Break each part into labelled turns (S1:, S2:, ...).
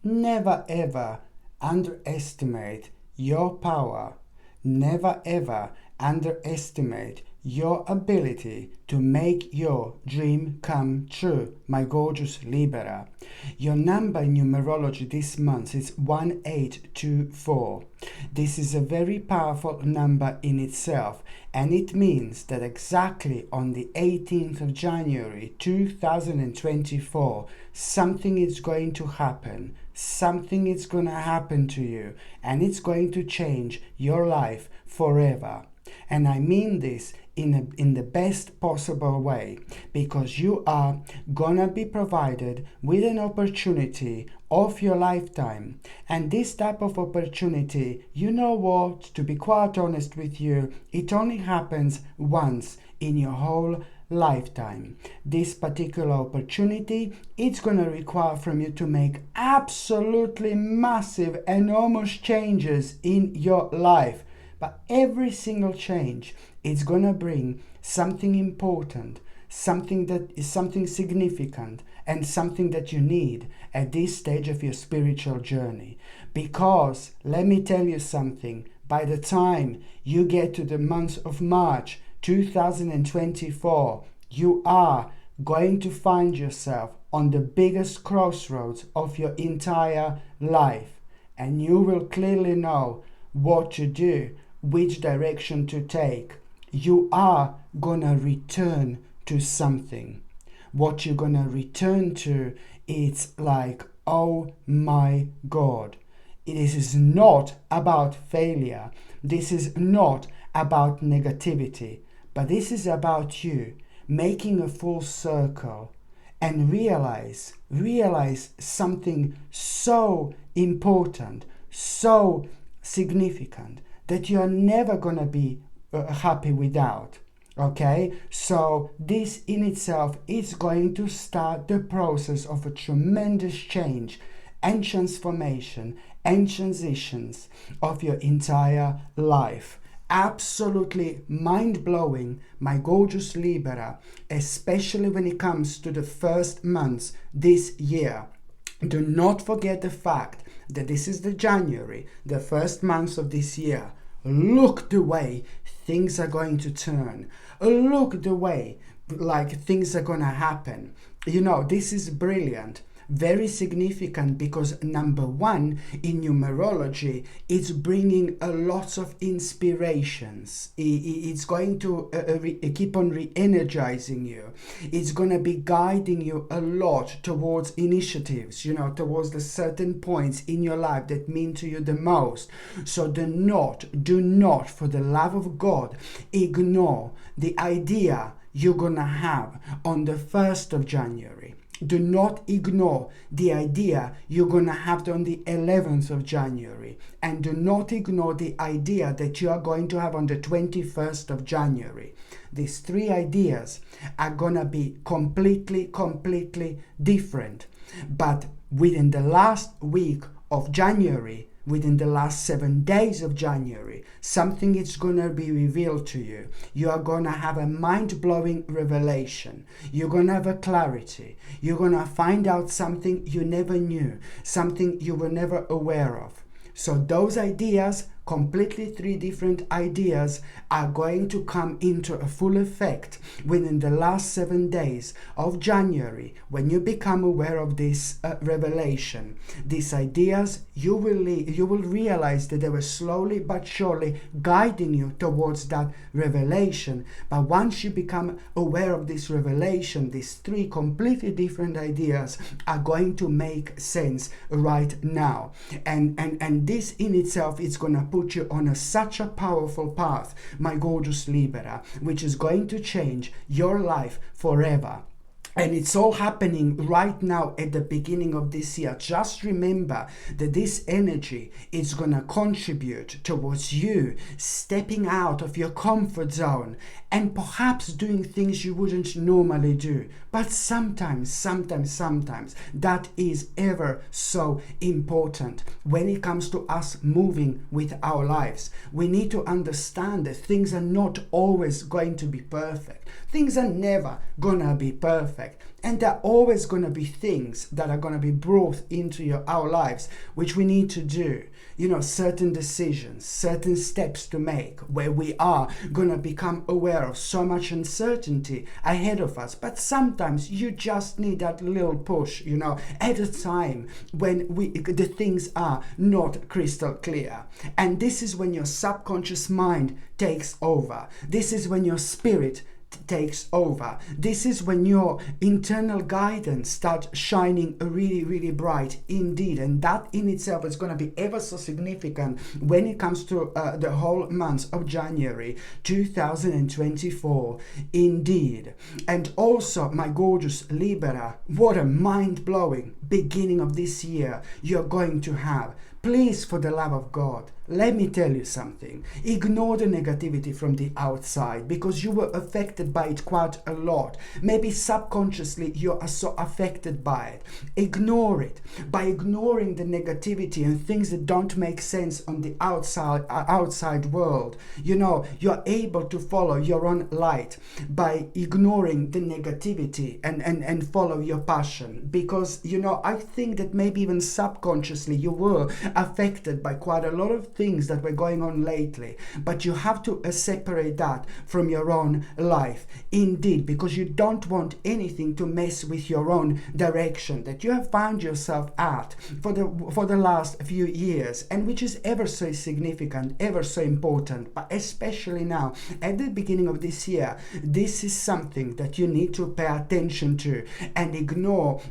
S1: Never ever underestimate your power. Never ever underestimate your ability to make your dream come true, my gorgeous Libra. Your number in numerology this month is 1824. This is a very powerful number in itself, and it means that exactly on the 18th of January 2024, something is going to happen. Something is going to happen to you, and it's going to change your life forever. And I mean this in the best possible way, because you are gonna be provided with an opportunity of your lifetime. And this type of opportunity, you know what, to be quite honest with you, it only happens once in your whole lifetime. This particular opportunity, it's going to require from you to make absolutely massive, enormous changes in your life. But every single change, it's going to bring something important, something that is something significant, and something that you need at this stage of your spiritual journey. Because, let me tell you something, by the time you get to the month of March 2024, you are going to find yourself on the biggest crossroads of your entire life. And you will clearly know what to do, which direction to take. You are gonna return to something. What you're gonna return to, it's like, oh my God. This is not about failure. This is not about negativity. But this is about you making a full circle and realize something so important, so significant, that you are never going to be happy without. Okay, so this in itself is going to start the process of a tremendous change and transformation and transitions of your entire life. Absolutely mind-blowing, my gorgeous Libra, especially when it comes to the first months this year. Do not forget the fact that this is the January, the first month of this year. Look the way things are going to turn. Look the way like things are going to happen. You know, this is brilliant. Very significant, because number one in numerology, it's bringing a lot of inspirations. It's going to keep on re-energizing you. It's going to be guiding you a lot towards initiatives, you know, towards the certain points in your life that mean to you the most. So do not, for the love of God, ignore the idea you're going to have on the 1st of January. Do not ignore the idea you're going to have on the 11th of January. And do not ignore the idea that you are going to have on the 21st of January. These three ideas are going to be completely different. But within the last week of January, within the last 7 days of January, something is going to be revealed to you. You are going to have a mind-blowing revelation. You're going to have a clarity. You're going to find out something you never knew, something you were never aware of. So those ideas, completely three different ideas, are going to come into a full effect within the last 7 days of January. When you become aware of this revelation, these ideas, you will realize that they were slowly but surely guiding you towards that revelation. But once you become aware of this revelation, these three completely different ideas are going to make sense right now. And this in itself is going to put you on such a powerful path, my gorgeous Libra, which is going to change your life forever. And it's all happening right now at the beginning of this year. Just remember that this energy is going to contribute towards you stepping out of your comfort zone and perhaps doing things you wouldn't normally do. But sometimes, that is ever so important when it comes to us moving with our lives. We need to understand that things are not always going to be perfect. Things are never gonna be perfect. perfect. And there are always going to be things that are going to be brought into our lives, which we need to do. Certain decisions, certain steps to make, where we are going to become aware of so much uncertainty ahead of us. But sometimes you just need that little push, at a time when the things are not crystal clear. And this is when your subconscious mind takes over. This is when your spirit takes over. This is when your internal guidance starts shining really, really bright indeed. And that in itself is going to be ever so significant when it comes to the whole month of January 2024 indeed. And also, my gorgeous Libra, what a mind-blowing beginning of this year you're going to have. Please, for the love of God, let me tell you something. Ignore the negativity from the outside, because you were affected by it quite a lot. Maybe subconsciously you are so affected by it. Ignore it. By ignoring the negativity and things that don't make sense on the outside world, you're able to follow your own light by ignoring the negativity and follow your passion. Because, I think that maybe even subconsciously you were affected by quite a lot of things that were going on lately, but you have to separate that from your own life indeed, because you don't want anything to mess with your own direction that you have found yourself at for the last few years, and which is ever so significant, ever so important. But especially now at the beginning of this year, this is something that you need to pay attention to and ignore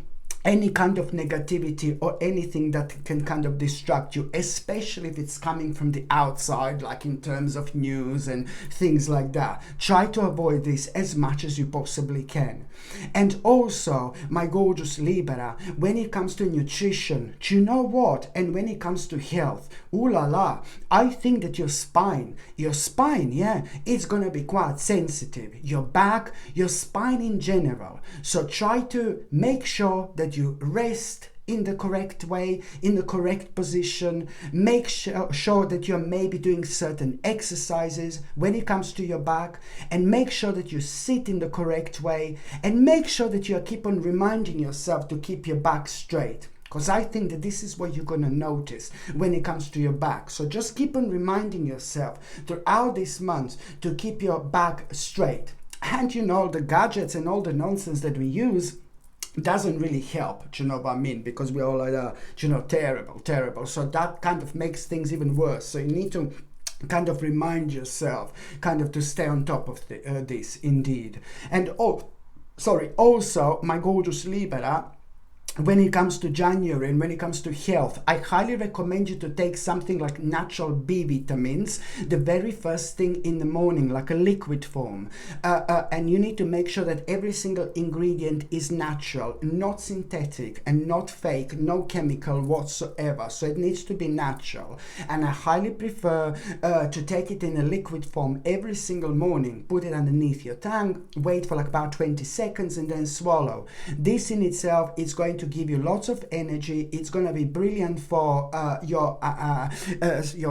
S1: any kind of negativity or anything that can kind of distract you, especially if it's coming from the outside, like in terms of news and things like that. Try to avoid this as much as you possibly can. And also, my gorgeous Libra, when it comes to nutrition, do you know what? And when it comes to health, ooh la la, I think that your spine, yeah, it's going to be quite sensitive. Your back, your spine in general. So try to make sure that you rest in the correct way, in the correct position. Make sure that you're maybe doing certain exercises when it comes to your back, and make sure that you sit in the correct way, and make sure that you keep on reminding yourself to keep your back straight. Because I think that this is what you're going to notice when it comes to your back. So just keep on reminding yourself throughout this month to keep your back straight. And the gadgets and all the nonsense that we use doesn't really help, do you know what I mean? Because we're all like, terrible. So that kind of makes things even worse. So you need to kind of remind yourself, kind of to stay on top of this, indeed. And also, my gorgeous Libra, when it comes to January and when it comes to health, I highly recommend you to take something like natural B vitamins the very first thing in the morning, like a liquid form. And you need to make sure that every single ingredient is natural, not synthetic and not fake, no chemical whatsoever. So it needs to be natural. And I highly prefer to take it in a liquid form every single morning. Put it underneath your tongue, wait for like about 20 seconds and then swallow. This in itself is going to give you lots of energy. It's going to be brilliant for your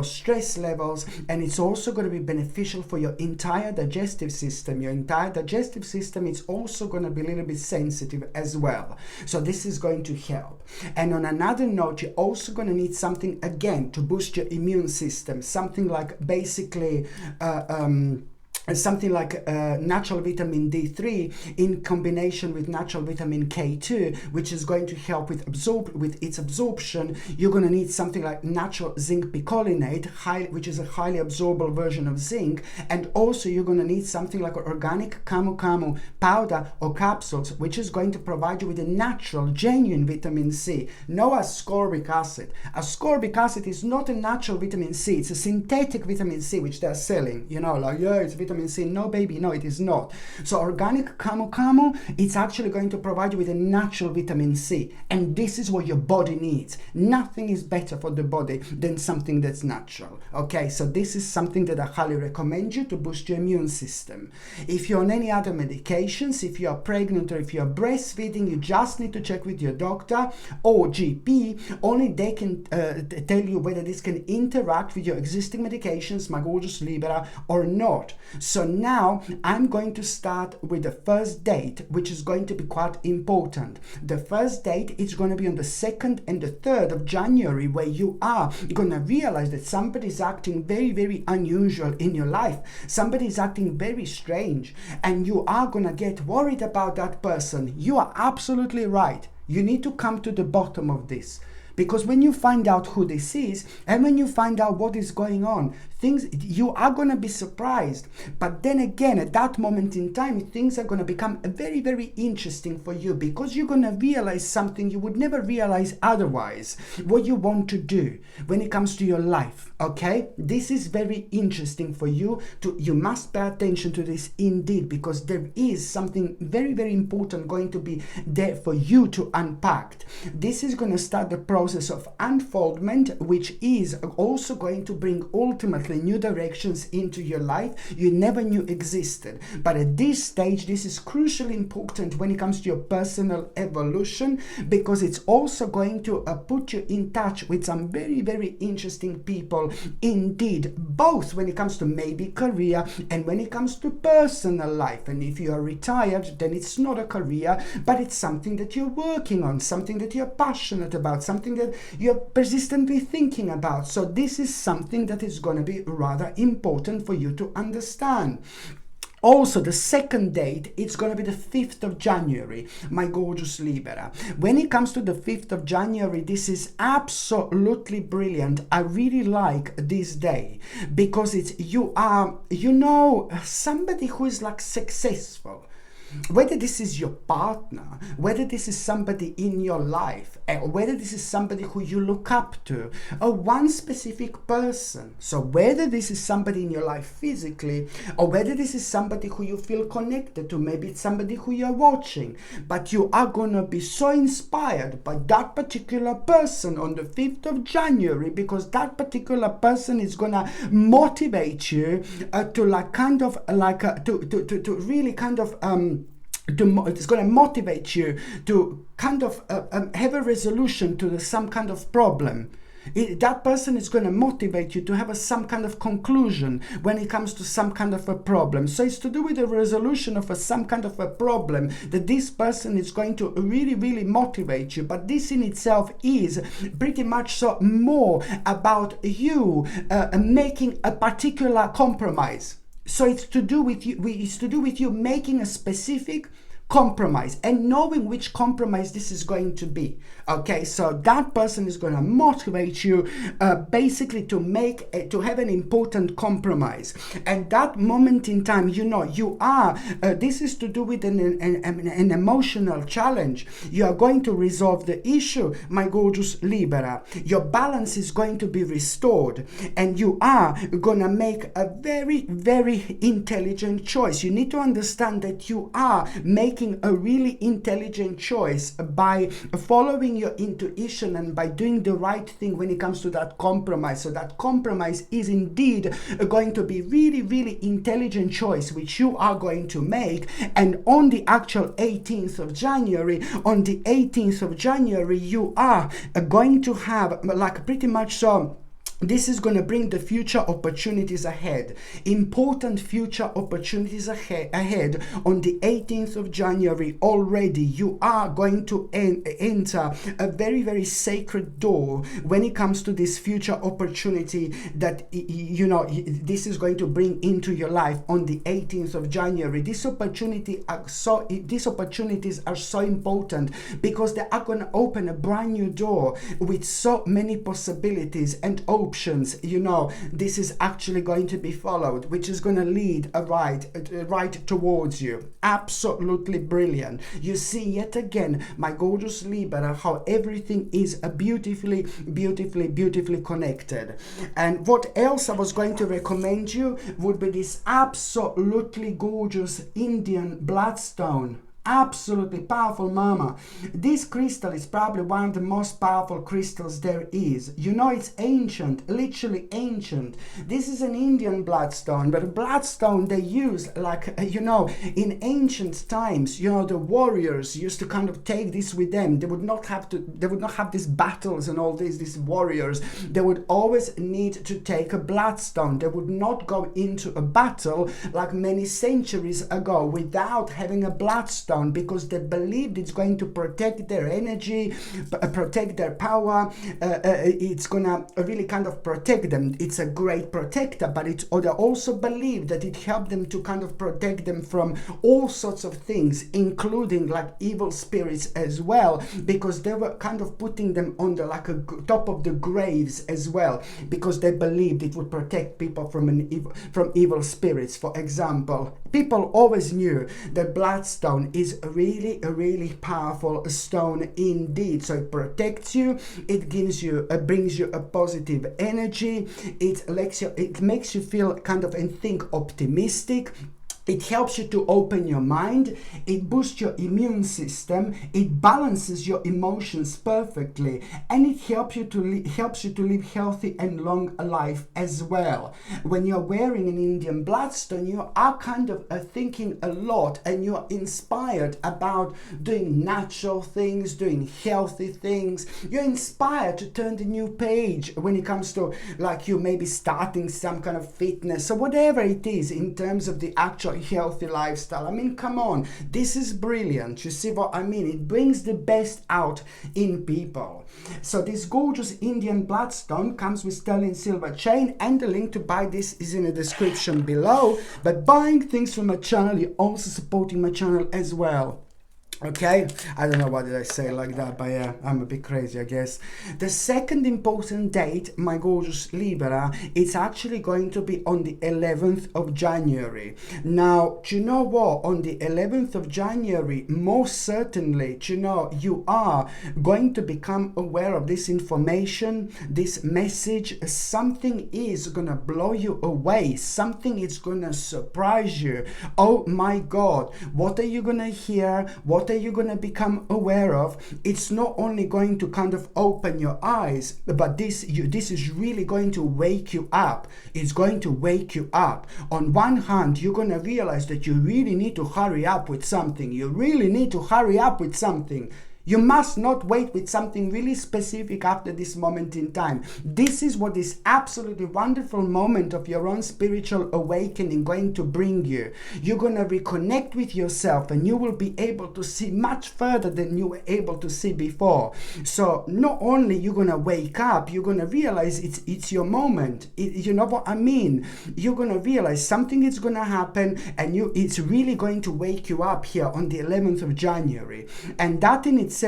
S1: stress levels, and it's also going to be beneficial for your entire digestive system. Your entire digestive system is also going to be a little bit sensitive as well. So this is going to help. And on another note, you're also going to need something again to boost your immune system. Something like basically something like natural vitamin D3 in combination with natural vitamin K2, which is going to help with its absorption. You're going to need something like natural zinc picolinate, which is a highly absorbable version of zinc. And also you're going to need something like organic camu powder or capsules, which is going to provide you with a natural, genuine vitamin C. No ascorbic acid. Ascorbic acid is not a natural vitamin C. It's a synthetic vitamin C, which they're selling. It's vitamin C. No, baby, no, it is not. So organic camu, it's actually going to provide you with a natural vitamin C. And this is what your body needs. Nothing is better for the body than something that's natural. Okay, so this is something that I highly recommend you to boost your immune system. If you're on any other medications, if you are pregnant or if you are breastfeeding, you just need to check with your doctor or GP. Only they can tell you whether this can interact with your existing medications, my gorgeous Libra, or not. So now I'm going to start with the first date, which is going to be quite important. The first date is going to be on the 2nd and the 3rd of January, where you are going to realize that somebody is acting very, very unusual in your life. Somebody is acting very strange, and you are going to get worried about that person. You are absolutely right. You need to come to the bottom of this. Because when you find out who this is, and when you find out what is going on, you are going to be surprised. But then again, at that moment in time, things are going to become very, very interesting for you, because you're going to realize something you would never realize otherwise, what you want to do when it comes to your life. Okay, this is very interesting for you. You must pay attention to this indeed, because there is something very, very important going to be there for you to unpack. This is going to start the process of unfoldment, which is also going to bring ultimately new directions into your life you never knew existed. But at this stage, this is crucially important when it comes to your personal evolution, because it's also going to put you in touch with some very, very interesting people indeed, both when it comes to maybe career and when it comes to personal life. And if you are retired, then it's not a career, but it's something that you're working on, something that you're passionate about, something that you're persistently thinking about. So this is something that is going to be rather important for you to understand. Also, the second date, it's going to be the 5th of January, my gorgeous Libra. When it comes to the 5th of January, this is absolutely brilliant. I really like this day, because you are, somebody who is like successful. Whether this is your partner, whether this is somebody in your life, whether this is somebody who you look up to, or one specific person. So whether this is somebody in your life physically, or whether this is somebody who you feel connected to, maybe it's somebody who you're watching, but you are going to be so inspired by that particular person on the 5th of January, because that particular person is going to motivate you to really kind of it's going to motivate you to kind of have a resolution to some kind of problem. That person is going to motivate you to have some kind of conclusion when it comes to some kind of a problem. So it's to do with the resolution of some kind of a problem that this person is going to really, really motivate you. But this in itself is pretty much so more about you making a particular compromise. So it's to do with you making a specific compromise and knowing which compromise this is going to be. Okay, so that person is going to motivate you basically to have an important compromise. And that moment in time, this is to do with an emotional challenge. You are going to resolve the issue, my gorgeous Libra. Your balance is going to be restored, and you are going to make a very, very intelligent choice. You need to understand that you are making a really intelligent choice by following your intuition and by doing the right thing when it comes to that compromise. So that compromise is indeed going to be really, really intelligent choice which you are going to make. And on the actual 18th of January, you are going to have like pretty much so. This is going to bring the future opportunities ahead. Important future opportunities ahead. On the 18th of January already, you are going to enter a very, very sacred door when it comes to this future opportunity that, this is going to bring into your life on the 18th of January. These opportunities are so important because they are going to open a brand new door with so many possibilities and options. This is actually going to be followed, which is going to lead right towards you. Absolutely brilliant. You see yet again, my gorgeous Libra, how everything is beautifully connected. And what else I was going to recommend you would be this absolutely gorgeous Indian bloodstone. absolutely powerful, mama. This crystal is probably one of the most powerful crystals there is. You know, it's ancient, literally ancient. This is an Indian bloodstone, but a bloodstone they use like, you know, in ancient times, you know, the warriors used to kind of take this with them. They would not have these battles and all these warriors. They would always need to take a bloodstone. They would not go into a battle like many centuries ago without having a bloodstone, because they believed it's going to protect their energy, protect their power. It's gonna really kind of protect them. It's a great protector, but they also believe that it helped them to kind of protect them from all sorts of things, including like evil spirits as well, because they were kind of putting them on the top of the graves as well, because they believed it would protect people from evil spirits. For example, people always knew that bloodstone is a really powerful stone indeed. So it protects you, it brings you a positive energy, it makes you feel kind of and think optimistic. It helps you to open your mind, it boosts your immune system, it balances your emotions perfectly, and it helps you to live healthy and long life as well. When you're wearing an Indian bloodstone, you are kind of thinking a lot, and you're inspired about doing natural things, doing healthy things. You're inspired to turn the new page when it comes to like you maybe starting some kind of fitness or whatever it is in terms of the actual healthy lifestyle. I mean, come on, this is brilliant. You see what I mean? It brings the best out in people. So this gorgeous Indian bloodstone comes with sterling silver chain, and the link to buy this is in the description below. But buying things from my channel, you're also supporting my channel as well. Okay, I don't know why did I say like that, but yeah, I'm a bit crazy, I guess. The second important date, my gorgeous Libra, it's actually going to be on the 11th of January. Now, do you know what? On the 11th of January, most certainly, do you know, you are going to become aware of this information, this message. Something is gonna blow you away. Something is gonna surprise you. Oh my God, what are you gonna hear? What are you going to become aware of? It's not only going to kind of open your eyes, but this is really going to wake you up. It's going to wake you up. On one hand, you're going to realize that you really need to hurry up with something. You really need to hurry up with something. You must not wait with something really specific after this moment in time. This is what this absolutely wonderful moment of your own spiritual awakening going to bring you. You're going to reconnect with yourself, and you will be able to see much further than you were able to see before. So not only you're going to wake up, you're going to realize it's your moment. You know what I mean? You're going to realize something is going to happen, and it's really going to wake you up here on the 11th of January. And that in itself,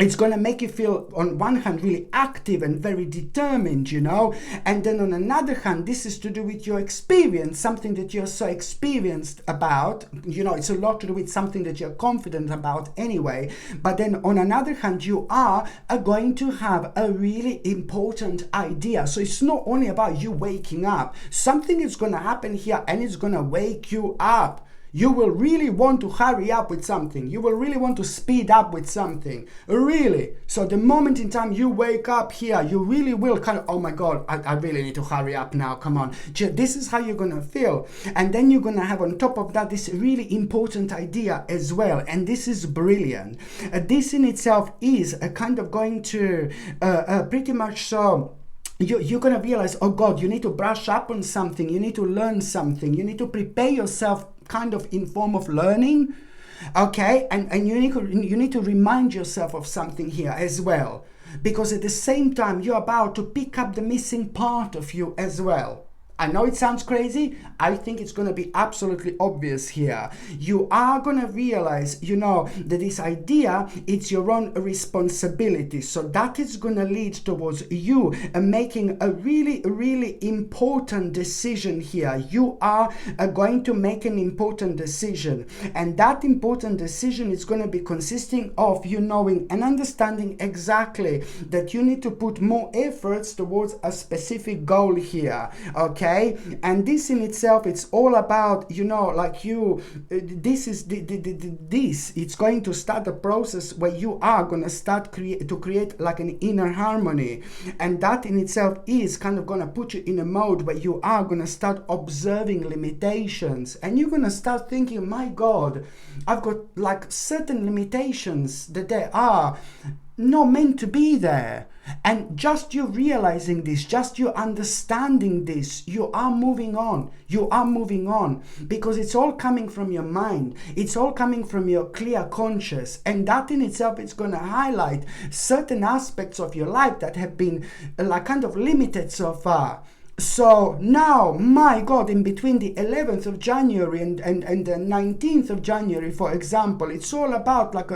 S1: it's going to make you feel, on one hand, really active and very determined, you know, and then on another hand, this is to do with your experience, something that you're so experienced about, you know, it's a lot to do with something that you're confident about anyway. But then on another hand, you are going to have a really important idea. So it's not only about you waking up, something is going to happen here, and it's going to wake you up. You will really want to hurry up with something. You will really want to speed up with something. Really. So the moment in time you wake up here, you really will kind of, oh my God, I really need to hurry up now. Come on. This is how you're going to feel. And then you're going to have on top of that this really important idea as well. And this is brilliant. This in itself is a kind of going to pretty much so... You're going to realize, oh God, you need to brush up on something. You need to learn something. You need to prepare yourself kind of in form of learning. Okay, and you need to remind yourself of something here as well. Because at the same time, you're about to pick up the missing part of you as well. I know it sounds crazy. I think it's going to be absolutely obvious here. You are going to realize, you know, that this idea, it's your own responsibility. So that is going to lead towards you making a really important decision here. You are going to make an important decision. And that important decision is going to be consisting of you knowing and understanding exactly that you need to put more efforts towards a specific goal here. Okay. okay? And this in itself, it's all about, you know, like this is it's going to start a process where you are going to start to create like an inner harmony, and that in itself is kind of going to put you in a mode where you are going to start observing limitations, and you're going to start thinking, my God, I've got like certain limitations that they are not meant to be there. And just you realizing this, just you understanding this, you are moving on. You are moving on because it's all coming from your mind. It's all coming from your clear conscious. And that in itself is going to highlight certain aspects of your life that have been like kind of limited so far. So now, my God, in between the 11th of January and the 19th of January, for example, it's all about like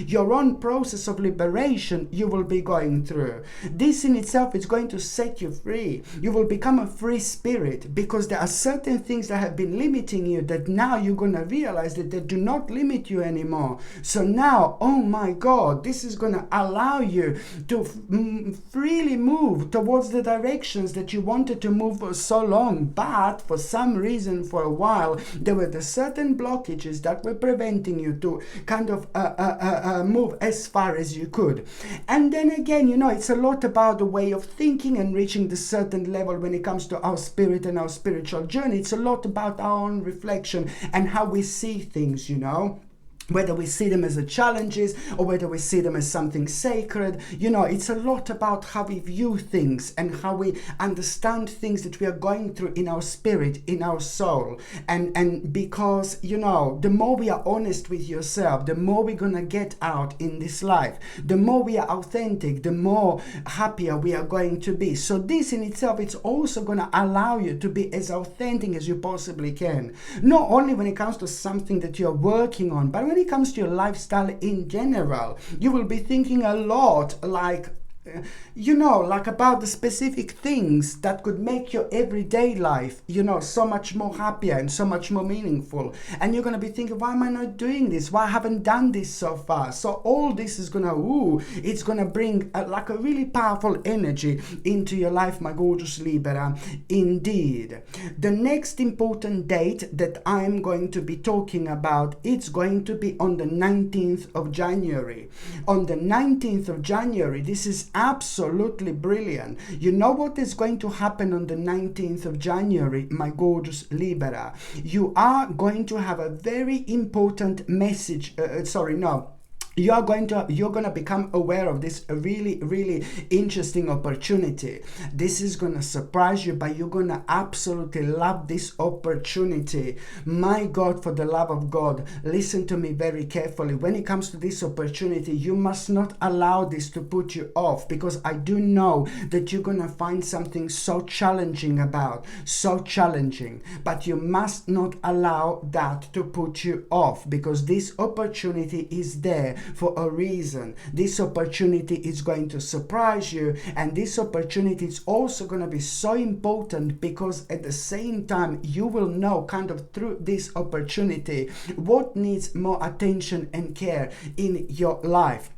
S1: your own process of liberation you will be going through. This in itself is going to set you free. You will become a free spirit because there are certain things that have been limiting you that now you're going to realize that they do not limit you anymore. So now, oh my God, this is going to allow you to freely move towards the directions that you wanted to move for so long, but for some reason, for a while, there were the certain blockages that were preventing you to kind of move as far as you could. And then again, you know, it's a lot about the way of thinking and reaching the certain level when it comes to our spirit and our spiritual journey. It's a lot about our own reflection and how we see things, you know. Whether we see them as a challenges or whether we see them as something sacred, you know, it's a lot about how we view things and how we understand things that we are going through in our spirit, in our soul. And because, you know, the more we are honest with yourself, the more we're gonna get out in this life. The more we are authentic, the more happier we are going to be. So this in itself, it's also gonna allow you to be as authentic as you possibly can. Not only when it comes to something that you're working on, but when it comes to your lifestyle in general. You will be thinking a lot like, you know, like about the specific things that could make your everyday life, you know, so much more happier and so much more meaningful. And you're going to be thinking, why am I not doing this? Why I haven't done this so far? So all this is going to, it's going to bring like a really powerful energy into your life, my gorgeous Libra. Indeed. The next important date that I'm going to be talking about, it's going to be on the 19th of January. On the 19th of January, this is absolutely brilliant. You know what is going to happen on the 19th of January, my gorgeous Libra? You are going to have a very important message. You're going to become aware of this really, really interesting opportunity. This is going to surprise you, but you're going to absolutely love this opportunity. My God, for the love of God, listen to me very carefully. When it comes to this opportunity, you must not allow this to put you off, because I do know that you're going to find something so challenging but you must not allow that to put you off, because this opportunity is there for a reason. This opportunity is going to surprise you, and this opportunity is also going to be so important because at the same time you will know kind of through this opportunity what needs more attention and care in your life.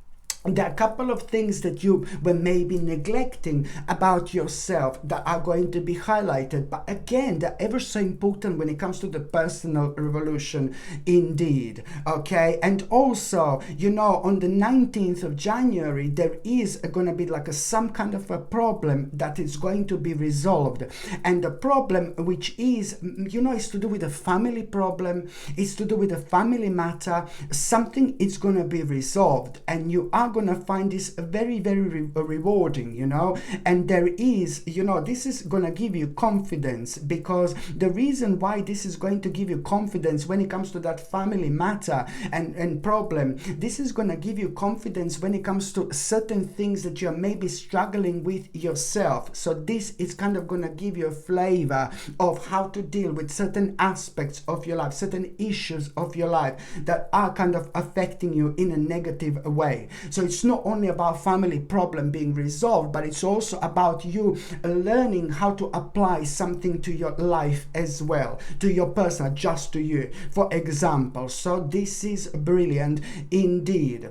S1: There are a couple of things that you were maybe neglecting about yourself that are going to be highlighted. But again, they're ever so important when it comes to the personal revolution indeed. Okay. And also, you know, on the 19th of January, there is going to be like some kind of a problem that is going to be resolved. And the problem, which is, you know, is to do with a family problem. It's to do with a family matter. Something is going to be resolved, and you are going to find this very, very rewarding, you know. And there is, you know, this is going to give you confidence, because the reason why this is going to give you confidence when it comes to that family matter and problem, this is going to give you confidence when it comes to certain things that you're maybe struggling with yourself. So this is kind of going to give you a flavor of how to deal with certain aspects of your life, certain issues of your life that are kind of affecting you in a negative way. So it's not only about family problem being resolved, but it's also about you learning how to apply something to your life as well, to your personal, just to you, for example. So this is brilliant indeed.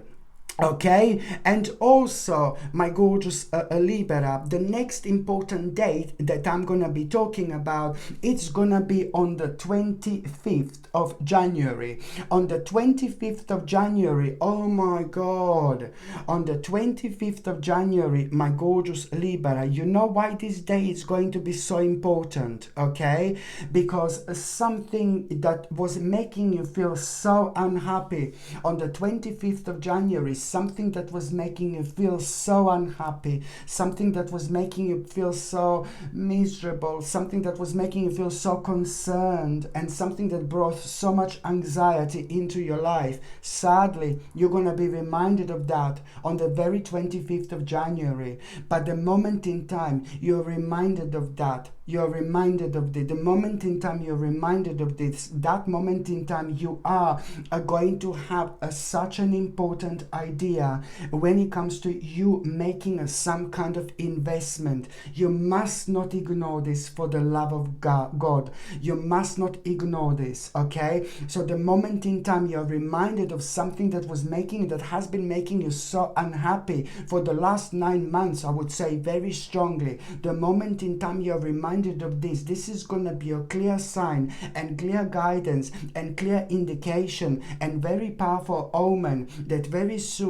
S1: Okay, and also my gorgeous Libra, the next important date that I'm gonna be talking about, it's gonna be on the 25th of January. On the 25th of January, oh my God, on the 25th of January, my gorgeous Libra, you know why this day is going to be so important, okay? Because something that was making you feel so unhappy on the 25th of January, something that was making you feel so unhappy, something that was making you feel so miserable, something that was making you feel so concerned, and something that brought so much anxiety into your life. Sadly, you're going to be reminded of that on the very 25th of January. But the moment in time you're reminded of that, you're reminded of the moment in time you're reminded of this, that moment in time you are going to have such an important idea when it comes to you making some kind of investment. You must not ignore this for the love of God. You must not ignore this, okay? So the moment in time you're reminded of something that has been making you so unhappy for the last 9 months, I would say very strongly, the moment in time you're reminded of this is going to be a clear sign and clear guidance and clear indication and very powerful omen that very soon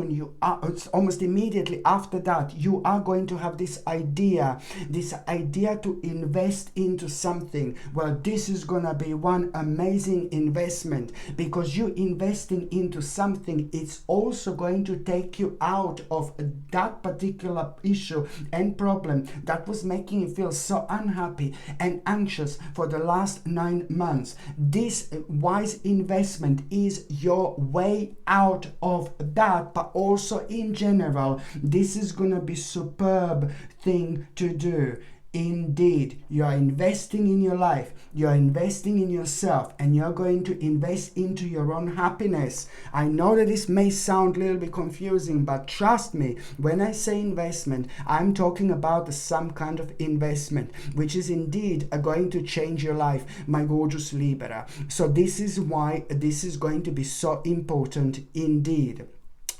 S1: it's almost immediately after that, you are going to have this idea to invest into something. Well, this is going to be one amazing investment, because you investing into something, it's also going to take you out of that particular issue and problem that was making you feel so unhappy and anxious for the last 9 months. This wise investment is your way out of that, but also in general, this is going to be superb thing to do. Indeed, you are investing in your life, you are investing in yourself, and you're going to invest into your own happiness. I know that this may sound a little bit confusing, but trust me, when I say investment, I'm talking about some kind of investment, which is indeed going to change your life, my gorgeous Libra. So this is why this is going to be so important indeed.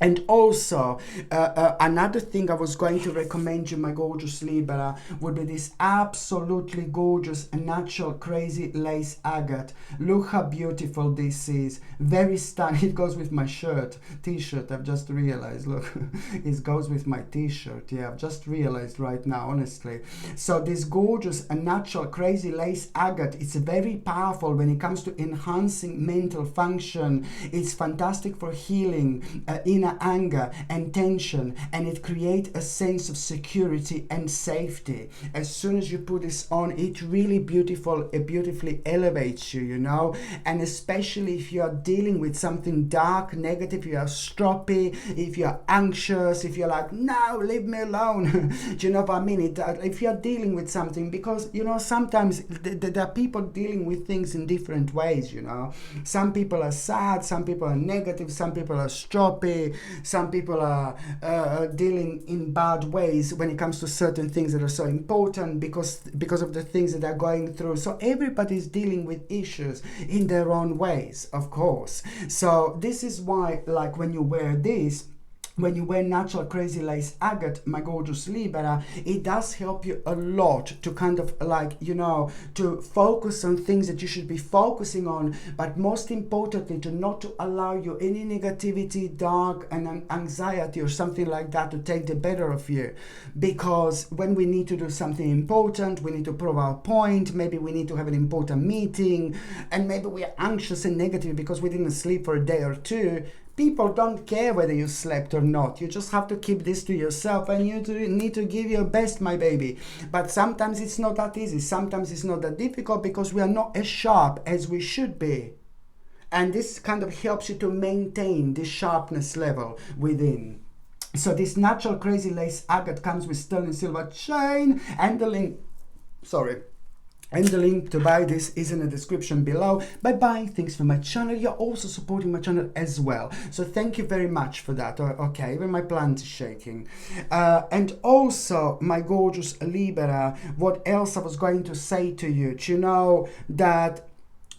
S1: And also, another thing I was going to recommend you, my gorgeous Libra, would be this absolutely gorgeous natural crazy lace agate. Look how beautiful this is. Very stunning. It goes with my t-shirt. I've just realized. Look, it goes with my t-shirt. Yeah, I've just realized right now, honestly. So this gorgeous natural crazy lace agate, it's very powerful when it comes to enhancing mental function. It's fantastic for healing inner anger and tension, and it creates a sense of security and safety. As soon as you put this on, it really beautifully elevates you, you know. And especially if you are dealing with something dark, negative, you are stroppy, if you are anxious, if you're like, no, leave me alone. Do you know what I mean? If you're dealing with something, because you know, sometimes there are people dealing with things in different ways, you know. Some people are sad, some people are negative, some people are stroppy, some people are dealing in bad ways when it comes to certain things that are so important because of the things that they're going through. So everybody's dealing with issues in their own ways, of course. So this is why, like, when you wear this, when you wear natural crazy lace agate, my gorgeous Libra, it does help you a lot to kind of, like, you know, to focus on things that you should be focusing on, but most importantly, to not to allow you any negativity, dark and anxiety or something like that to take the better of you. Because when we need to do something important, we need to prove our point, maybe we need to have an important meeting, and maybe we are anxious and negative because we didn't sleep for a day or two. People don't care whether you slept or not. You just have to keep this to yourself, and you need to give your best, my baby. But sometimes it's not that easy. Sometimes it's not that difficult because we are not as sharp as we should be. And this kind of helps you to maintain this sharpness level within. So this natural crazy lace agate comes with sterling silver chain, and the link, and the link to buy this is in the description below. By buying things from my channel, you're also supporting my channel as well. So thank you very much for that. Okay, even my plant is shaking. And also, my gorgeous Libra, what else I was going to say to you? Do you know that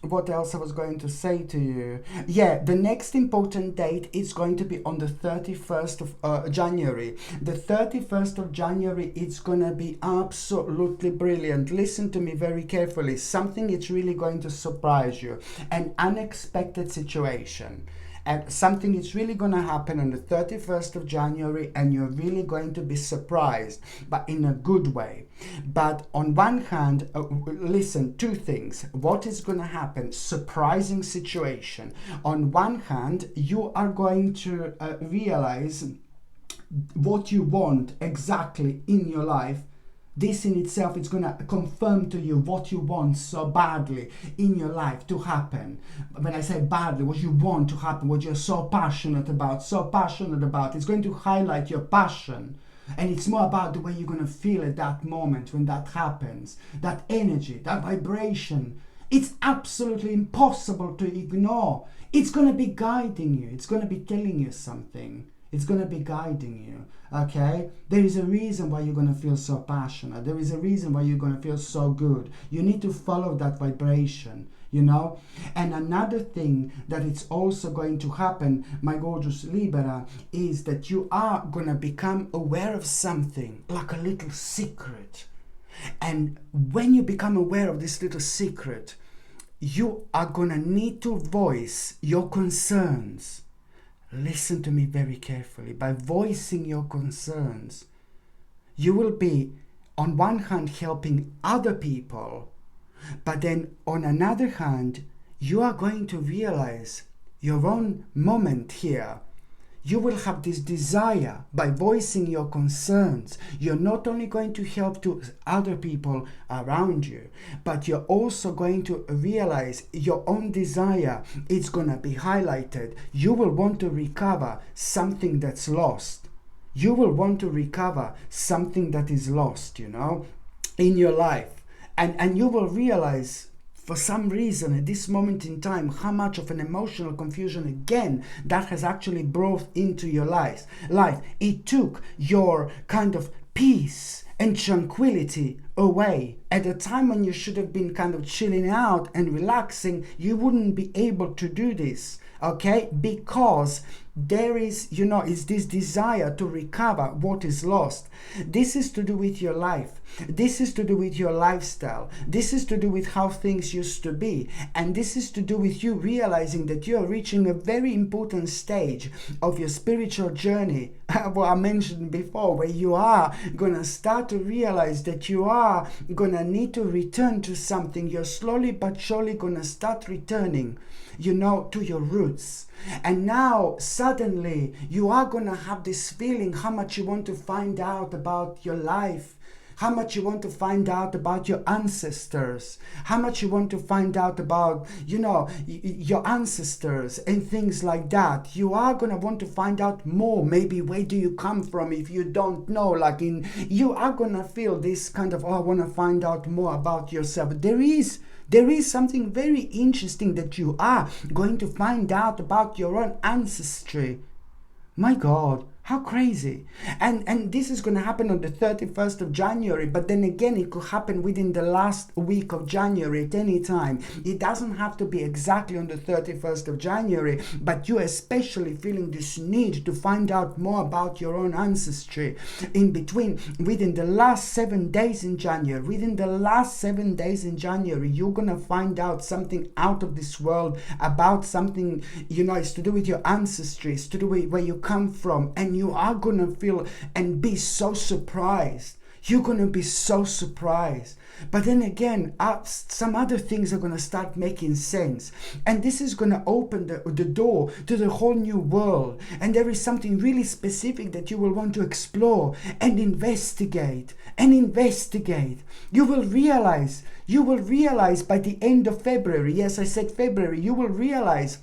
S1: What else I was going to say to you? Yeah, the next important date is going to be on the 31st of January. The 31st of January, it's going to be absolutely brilliant. Listen to me very carefully. Something is really going to surprise you. An unexpected situation. And something is really going to happen on the 31st of January, and you're really going to be surprised, but in a good way. But on one hand, listen, two things. What is going to happen? Surprising situation. On one hand, you are going to realize what you want exactly in your life. This in itself is going to confirm to you what you want so badly in your life to happen. When I say badly, what you want to happen, what you're so passionate about, it's going to highlight your passion. And it's more about the way you're going to feel at that moment when that happens. That energy, that vibration. It's absolutely impossible to ignore. It's going to be guiding you. It's going to be telling you something. It's going to be guiding you, okay? There is a reason why you're going to feel so passionate. There is a reason why you're going to feel so good. You need to follow that vibration, you know? And another thing that it's also going to happen, my gorgeous Libra, is that you are going to become aware of something, like a little secret. And when you become aware of this little secret, you are going to need to voice your concerns. Listen to me very carefully. By voicing your concerns, you will be, on one hand, helping other people, but then on another hand, you are going to realize your own moment here. You will have this desire by voicing your concerns. You're not only going to help to other people around you, but you're also going to realize your own desire. It's going to be highlighted. You will want to recover something that's lost. You will want to recover something that is lost, you know, in your life. And you will realize, for some reason at this moment in time, how much of an emotional confusion again that has actually brought into your life. It took your kind of peace and tranquility away. At a time when you should have been kind of chilling out and relaxing, you wouldn't be able to do this, okay? Because there is, you know, is this desire to recover what is lost. This is to do with your life. This is to do with your lifestyle. This is to do with how things used to be. And this is to do with you realizing that you are reaching a very important stage of your spiritual journey, what I mentioned before, where you are going to start to realize that you are going to need to return to something. You're slowly but surely going to start returning, you know, to your roots. And now suddenly you are going to have this feeling how much you want to find out about your life, how much you want to find out about your ancestors, how much you want to find out about, you know, your ancestors and things like that. You are going to want to find out more. Maybe where do you come from if you don't know, you are going to feel this kind of, oh, I want to find out more about yourself. There is something very interesting that you are going to find out about your own ancestry. My God, how crazy. And this is going to happen on the 31st of January, but then again, it could happen within the last week of January at any time. It doesn't have to be exactly on the 31st of January, but you especially feeling this need to find out more about your own ancestry in between, within the last 7 days in January. Within the last 7 days in January, you're going to find out something out of this world about something, you know, it's to do with your ancestry, it's to do with where you come from, and you are going to feel and be so surprised. You're going to be so surprised. But then again, some other things are going to start making sense. And this is going to open the door to the whole new world. And there is something really specific that you will want to explore and investigate and investigate. You will realize by the end of February, yes, I said February, you will realize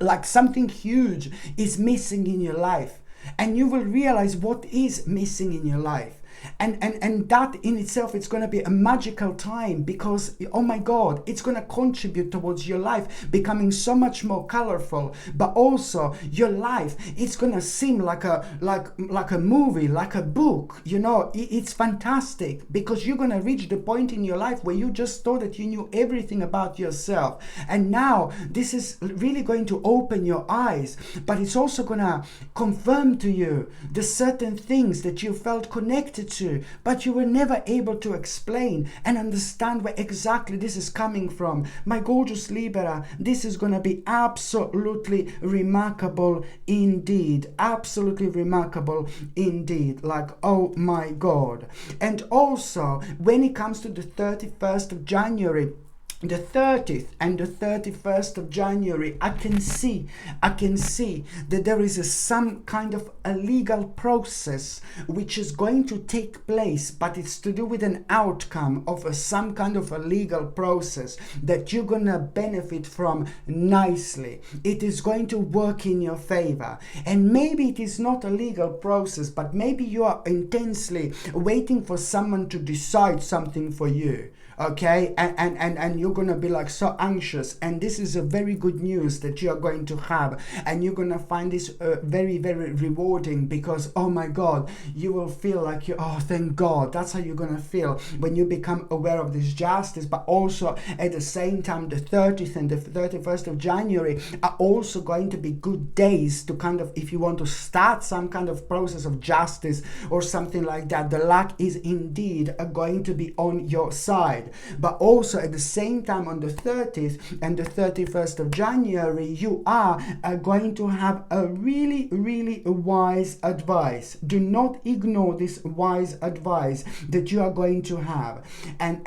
S1: like something huge is missing in your life. And you will realize what is missing in your life. And that in itself, it's going to be a magical time, because, oh my God, it's going to contribute towards your life becoming so much more colorful. But also your life, it's going to seem like a movie, like a book. It's fantastic, because you're going to reach the point in your life where you just thought that you knew everything about yourself, and now this is really going to open your eyes. But it's also going to confirm to you the certain things that you felt connected to, but you were never able to explain and understand where exactly this is coming from. My gorgeous Libra, this is going to be absolutely remarkable indeed. Absolutely remarkable indeed. Like, oh my God. And also, when it comes to the 31st of January, the 30th and the 31st of January, I can see that there is some kind of a legal process which is going to take place, but it's to do with an outcome of some kind of a legal process that you're gonna benefit from nicely. It is going to work in your favor, and maybe it is not a legal process, but maybe you are intensely waiting for someone to decide something for you. Okay, and you're gonna be like so anxious, and this is a very good news that you are going to have, and you're gonna find this very, very rewarding, because, oh my God, you will feel like oh, thank God. That's how you're gonna feel when you become aware of this justice. But also at the same time, the 30th and the 31st of January are also going to be good days to kind of, if you want to start some kind of process of justice or something like that, the luck is indeed going to be on your side. But also at the same time, on the 30th and the 31st of January, you are going to have a really, really wise advice. Do not ignore this wise advice that you are going to have. And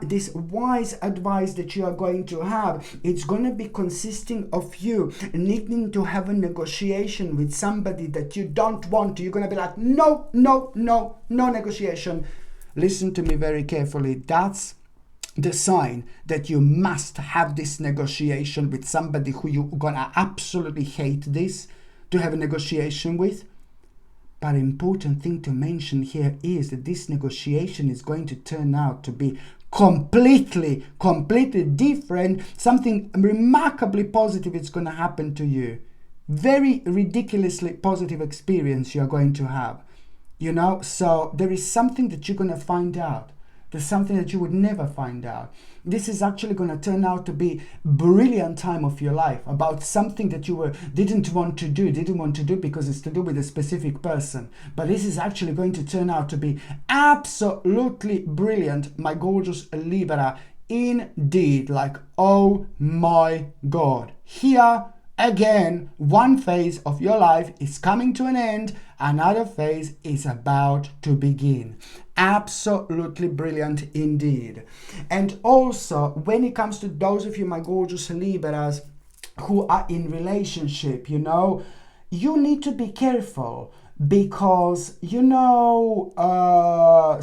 S1: this wise advice that you are going to have, it's going to be consisting of you needing to have a negotiation with somebody that you don't want to. You're going to be like, no negotiation. Listen to me very carefully. That's the sign that you must have this negotiation with somebody who you're gonna absolutely hate this to have a negotiation with. But an important thing to mention here is that this negotiation is going to turn out to be completely different. Something remarkably positive is going to happen to you. Very ridiculously positive experience you're going to have. So there is something that you're going to find out. There's something that you would never find out. This is actually going to turn out to be brilliant time of your life, about something that you didn't want to do because it's to do with a specific person. But this is actually going to turn out to be absolutely brilliant, my gorgeous Libra, indeed. Like, oh my God. Here again, one phase of your life is coming to an end, another phase is about to begin. Absolutely brilliant indeed. And also, when it comes to those of you, my gorgeous Libras, who are in relationship, you need to be careful, because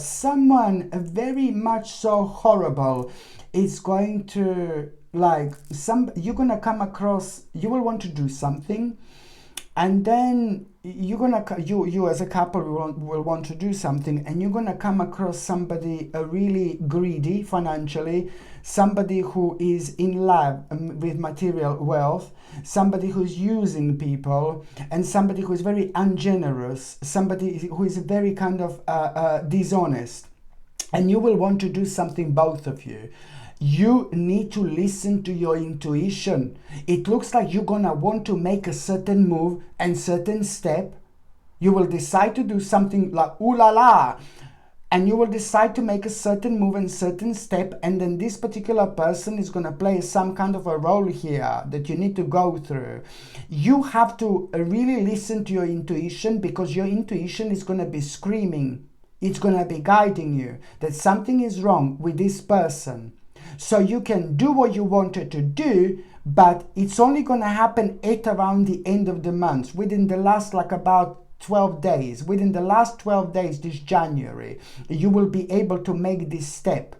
S1: someone very much so horrible is going to, you're gonna come across, you will want to do something, and then you as a couple will want to do something, and you're gonna come across somebody really greedy financially, somebody who is in love with material wealth, somebody who's using people, and somebody who is very ungenerous, somebody who is very kind of dishonest, and you will want to do something, both of you. You need to listen to your intuition. It looks like you're gonna want to make a certain move and certain step. You will decide to do something like ooh la la, and you will decide to make a certain move and certain step, and then this particular person is gonna play some kind of a role here that you need to go through. You have to really listen to your intuition, because your intuition is gonna be screaming. It's gonna be guiding you that something is wrong with this person. So you can do what you wanted to do, but it's only going to happen at around the end of the month, within the last about 12 days. Within the last 12 days this January, you will be able to make this step.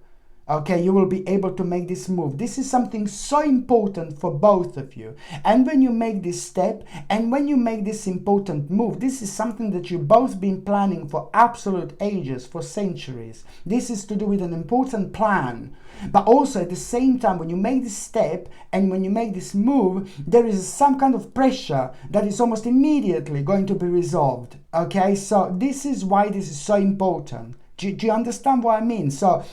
S1: Okay, you will be able to make this move. This is something so important for both of you. And when you make this step and when you make this important move, this is something that you've both been planning for absolute ages, for centuries. This is to do with an important plan. But also at the same time, when you make this step and when you make this move, there is some kind of pressure that is almost immediately going to be resolved. Okay, so this is why this is so important. Do you understand what I mean? So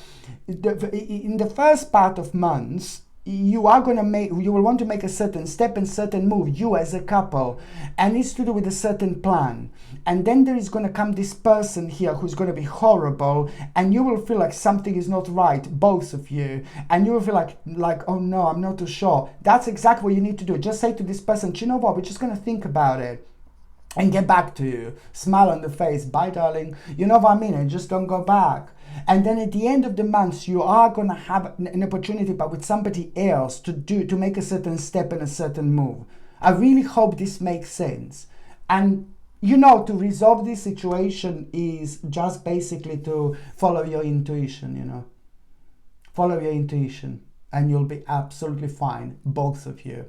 S1: in the first part of months, you will want to make a certain step and certain move, you as a couple, and it's to do with a certain plan. And then there is going to come this person here who's going to be horrible, and you will feel like something is not right, both of you, and you will feel like, oh no, I'm not too sure. That's exactly what you need to do. Just say to this person, do you know what, we're just going to think about it and get back to you. Smile on the face, bye darling, you know what I mean, and just don't go back. And then at the end of the month, you are going to have an opportunity, but with somebody else, to make a certain step and a certain move. I really hope this makes sense. And to resolve this situation is just basically to follow your intuition, Follow your intuition and you'll be absolutely fine, both of you.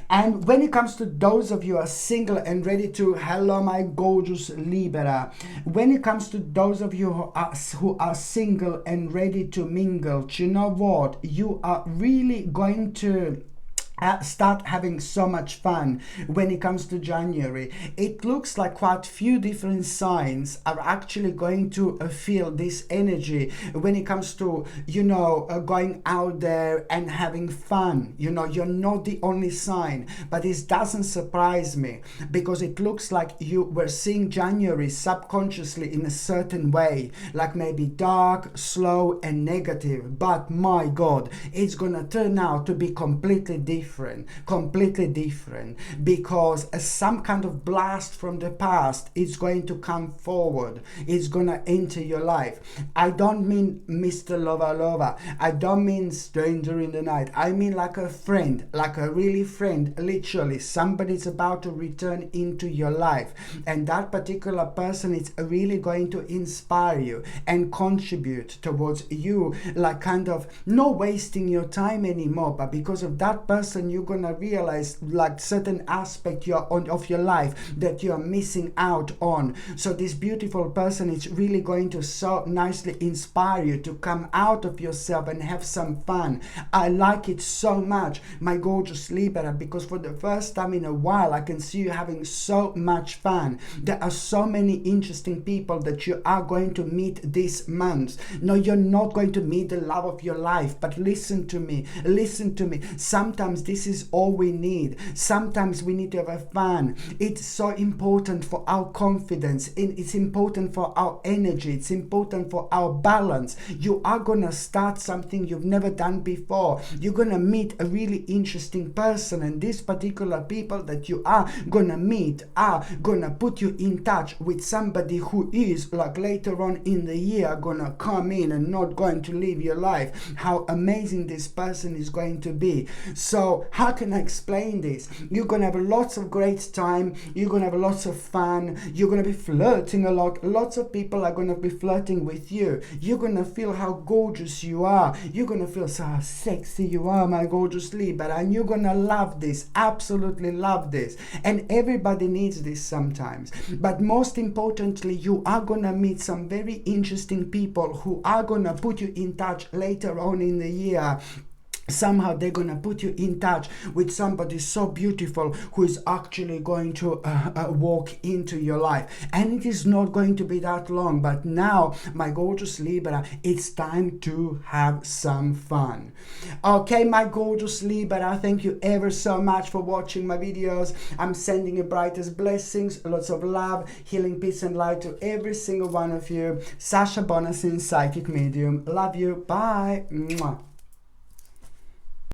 S1: And when it comes to those of you who are single and ready to, hello my gorgeous Libra, when it comes to those of you who are single and ready to mingle, do you know what? You are really going to start having so much fun when it comes to January. It looks like quite few different signs are actually going to feel this energy when it comes to, going out there and having fun. You're not the only sign, but this doesn't surprise me because it looks like you were seeing January subconsciously in a certain way, like maybe dark, slow, and negative. But my God, it's gonna turn out to be completely different, because some kind of blast from the past is going to come forward. It's gonna enter your life. I don't mean Mr. Lover. I don't mean stranger in the night. I mean like a friend, like a really friend. Literally, somebody's about to return into your life, and that particular person is really going to inspire you and contribute towards you, like kind of not wasting your time anymore, but because of that person you're gonna realize like certain aspect of your life that you are missing out on. So this beautiful person is really going to so nicely inspire you to come out of yourself and have some fun. I like it so much, my gorgeous Libra, because for the first time in a while I can see you having so much fun. There are so many interesting people that you are going to meet this month. No, you're not going to meet the love of your life, but listen to me. Sometimes this is all we need. Sometimes we need to have fun. It's so important for our confidence. It's important for our energy. It's important for our balance. You are gonna start something you've never done before. You're gonna meet a really interesting person, and these particular people that you are gonna meet are gonna put you in touch with somebody who is like later on in the year gonna come in and not going to live your life. How amazing this person is going to be. So how can I explain this? You're gonna have lots of great time. You're gonna have lots of fun. You're gonna be flirting a lot. Lots of people are gonna be flirting with you. You're gonna feel how gorgeous you are. You're gonna feel so how sexy you are, my gorgeous Libra, and you're gonna love this, absolutely love this. And everybody needs this sometimes. But most importantly, you are gonna meet some very interesting people who are gonna put you in touch later on in the year. Somehow they're gonna put you in touch with somebody so beautiful who is actually going to walk into your life, and it is not going to be that long. But now, my gorgeous Libra, it's time to have some fun. Okay, my gorgeous Libra, thank you ever so much for watching my videos. I'm sending you brightest blessings, lots of love, healing, peace and light to every single one of you. Sasha Bonasin, psychic medium. Love you. Bye. Mwah.